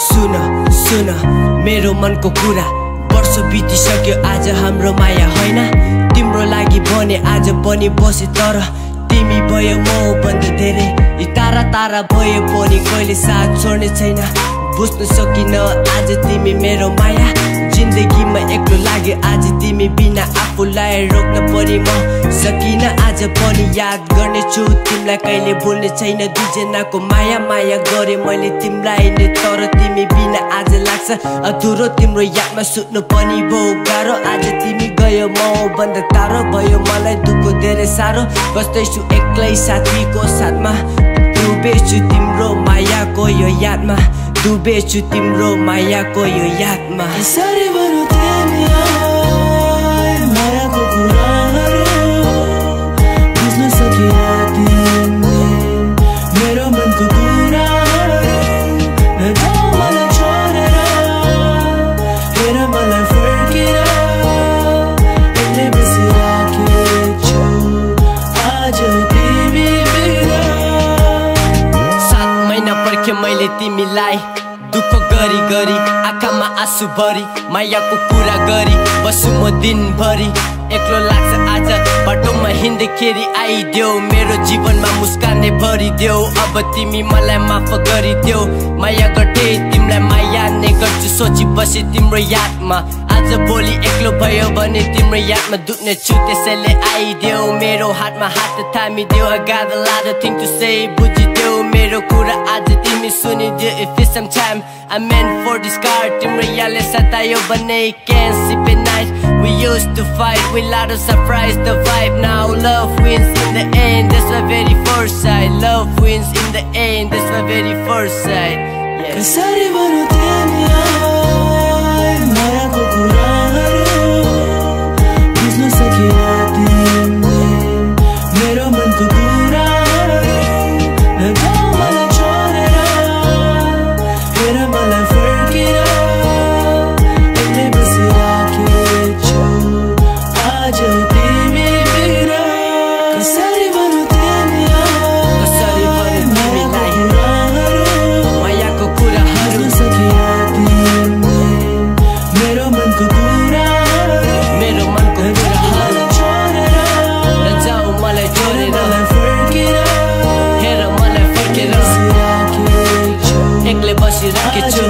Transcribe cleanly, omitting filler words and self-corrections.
सुन सुन मेरो मनको कुरा, वर्ष बितिसक्यो आज हाम्रो माया होइन। तिम्रो लागि बने आज पनि बसे, तर तिमी भयो म भन्दा धेरै। यी तारा तारा भयो पनि कहिले साथ छोड्ने छैन। बुझ्नु सकिन आज तिमी मेरो माया, जिन्दगीमा एक्लो लाग्यो आज तिमी बिना। आफूलाई रोक्न पनि म सकिन, आज पनि याद गर्नेछु तिमीलाई, कहिले भुल्ने छैन। दुईजनाको माया माया गरे मैले तिमीलाई नै, तर तिमी बिना आज लाग्छ अधुरो। तिम्रो यादमा सुत्नु पनि भयो गाह्रो, आज तिमी गयो म भन्दा टाढो भयो। मलाई दुःख धेरै साह्रो, बस्दैछु एक्लै साथीको साथमा। डुबेछु तिम्रो मायाको यो यादमा, डुबेछु तिम्रो मायाको यो यादमा। यसरी भनौँ तिमीलाई मायाको कुराहरू, बुझ्न सकिन तिमीले मेरो मनको कुराहरू। नजाऊ मलाई छोडेर, हेर मलाई फर्केर, एक्लै बसिराखेछु आज तिमी बिना। 7 महिना पर्खे मैले तिमीलाई, दुःख गरी गरी आँखामा आँसु भरी, मायाको कुरा गरी बसु म दिनभरि। एक्लो लाग्छ आज बाटोमा हिँड्दाखेरि, आइदेऊ मेरो जीवनमा मुस्कानले भरिदेऊ। अब तिमी मलाई माफ गरिदेऊ, माया गर्थे तिमीलाई माया नै गर्छु। सोची बसे तिम्रो यादमा, आज भोलि एक्लो भयो भने तिम्रो यादमा दुख्ने छु। त्यसैले आइदेऊ मेरो हातमा हात थामिदेऊ। I got a lot of things to say, बुझिदेऊ मेरो कुरा आज तिमी सुनिदेऊ। If it's some time I meant for this car, तिम्रो यादले सतायो भने can't sleep at night. We used to fight, we lot of surprise the vibe. Now love wins in the end, that's my very first sight. Love wins in the end, that's my very first sight. यसरी भनौँ तिमीलाई मायाको कुराहरू, बुझ्न सकिन तिमीले मेरो मनको कुराहरू। नजाऊ मलाई छोडेर, हेर मलाई फर्केर, एक्लै बसिराखेछु आज तिमी बिना। कसरी भनौँ तिमीलाई मायाको कुराहरू, मायाको कुराहरू, बुझ्न सकिन तिमीले मेरो मनको कुराहरू। मेरो मनको कुराहरू। छोडेर, नजाऊ मलाई छोडेर, मलाई फर्केर, हेर मलाई फर्केर, बसिराखेछु एक्लै बसिराखेछु।